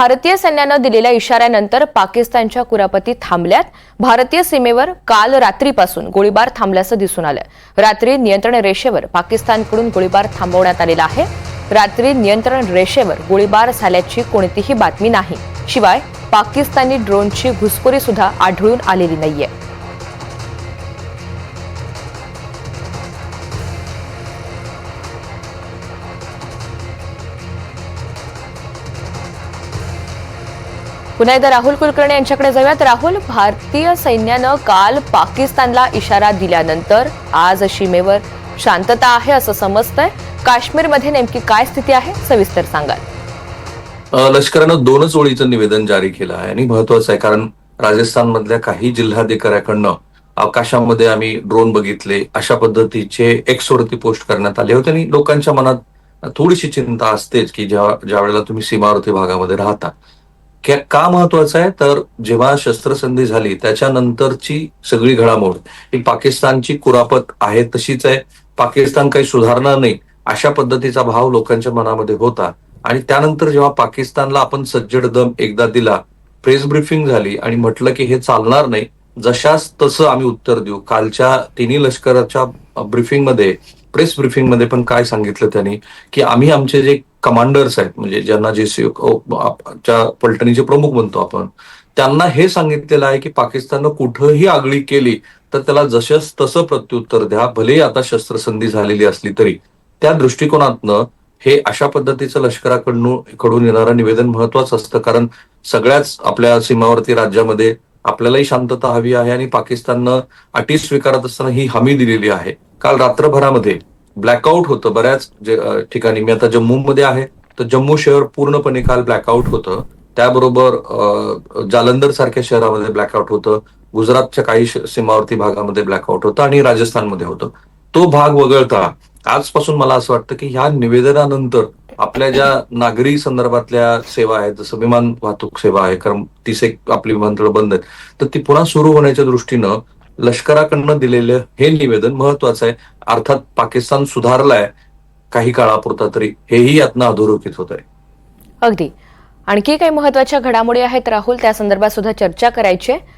भारतीय सैन्यानं दिलेल्या इशाऱ्यानंतर पाकिस्तानच्या कुरापती थांबल्यात। भारतीय सीमेवर काल रात्रीपासून गोळीबार थांबल्याचं दिसून आलं। रात्री नियंत्रण रेषेवर पाकिस्तानकडून गोळीबार थांबवण्यात आलेला आहे। रात्री नियंत्रण रेषेवर गोळीबार झाल्याची कोणतीही बातमी नाही। शिवाय पाकिस्तानी ड्रोनची घुसखोरी सुद्धा आढळून आलेली नाहीये। पुन्हा एकदा राहुल कुलकर्णी यांच्याकडे जाऊयात। राहुल, भारतीय सैन्यानं काल पाकिस्तानला इशारा दिल्यानंतर आज सीमेवर शांतता आहे असं समजतंय। काश्मीरमध्ये नेमकी काय स्थिती आहे, सविस्तर सांगाल? लष्करानं 2च ओळीचं निवेदन जारी केलं आहे आणि महत्वाचं आहे, कारण राजस्थानमधल्या काही जिल्हाधिकाऱ्याकडनं आकाशामध्ये आम्ही ड्रोन बघितले अशा पद्धतीचे एक्स वरती पोस्ट करण्यात आले होते आणि लोकांच्या मनात थोडीशी चिंता असतेच की ज्या वेळेला तुम्ही सीमावर्ती भागामध्ये राहता। का महत्वाचं आहे तर जेव्हा शस्त्रसंधी झाली त्याच्यानंतरची सगळी घडामोड ही पाकिस्तानची कुरापत आहे तशीच आहे, पाकिस्तान काही सुधारणार नाही अशा पद्धतीचा भाव लोकांच्या मनामध्ये होता। आणि त्यानंतर जेव्हा पाकिस्तानला आपण सज्जड दम एकदा दिला, प्रेस ब्रीफिंग झाली आणि म्हटलं की हे चालणार नाही, जशास तसं आम्ही उत्तर देऊ। कालच्या तिन्ही लष्कराच्या ब्रीफिंगमध्ये, प्रेस ब्रीफिंगमध्ये पण काय सांगितलं त्यांनी की आम्ही आमचे जे कमांडर्स आहेत, म्हणजे ज्यांना जे पलटणीचे प्रमुख म्हणतो आपण, त्यांना हे सांगितलेलं आहे की पाकिस्ताननं कुठंही आगळीक केली तर त्याला जशास तसं प्रत्युत्तर द्या, भलेही आता शस्त्रसंधी झालेली असली तरी। त्या दृष्टिकोनातनं हे अशा पद्धतीचं लष्कराकडून येणारं निवेदन महत्वाचं असतं, कारण सगळ्याच आपल्या सीमावर्ती राज्यामध्ये आपल्यालाही शांतता हवी आहे आणि पाकिस्ताननं अटी स्वीकारत असताना ही हमी दिलेली आहे। काल रात्रभरामध्ये ब्लॅकआउट होतं बऱ्याच ठिकाणी। मी आता जम्मूमध्ये आहे तर जम्मू शहर पूर्णपणे काल ब्लॅकआउट होतं, त्याबरोबर जालंधर सारख्या शहरामध्ये ब्लॅकआउट होतं, गुजरातच्या काही सीमावर्ती भागामध्ये ब्लॅकआउट होतं आणि राजस्थानमध्ये होतं। तो भाग वगळता आजपासून मला असं वाटतं की ह्या निवेदनानंतर आपल्या ज्या नागरी संदर्भातल्या सेवा आहेत, जसं विमान वाहतूक सेवा आहे, कारण 30 आपली विमानतळं बंद आहेत, तर ती पुन्हा सुरू होण्याच्या दृष्टीनं लष्कराकडनं दिलेलं हे निवेदन महत्वाचं आहे। अर्थात पाकिस्तान सुधारलाय काही काळापुरता तरी, हेही यातनं अधोरेखित होत आहे। अगदी। आणखी काही महत्वाच्या घडामोडी आहेत राहुल, त्या संदर्भात सुद्धा चर्चा करायची आहे।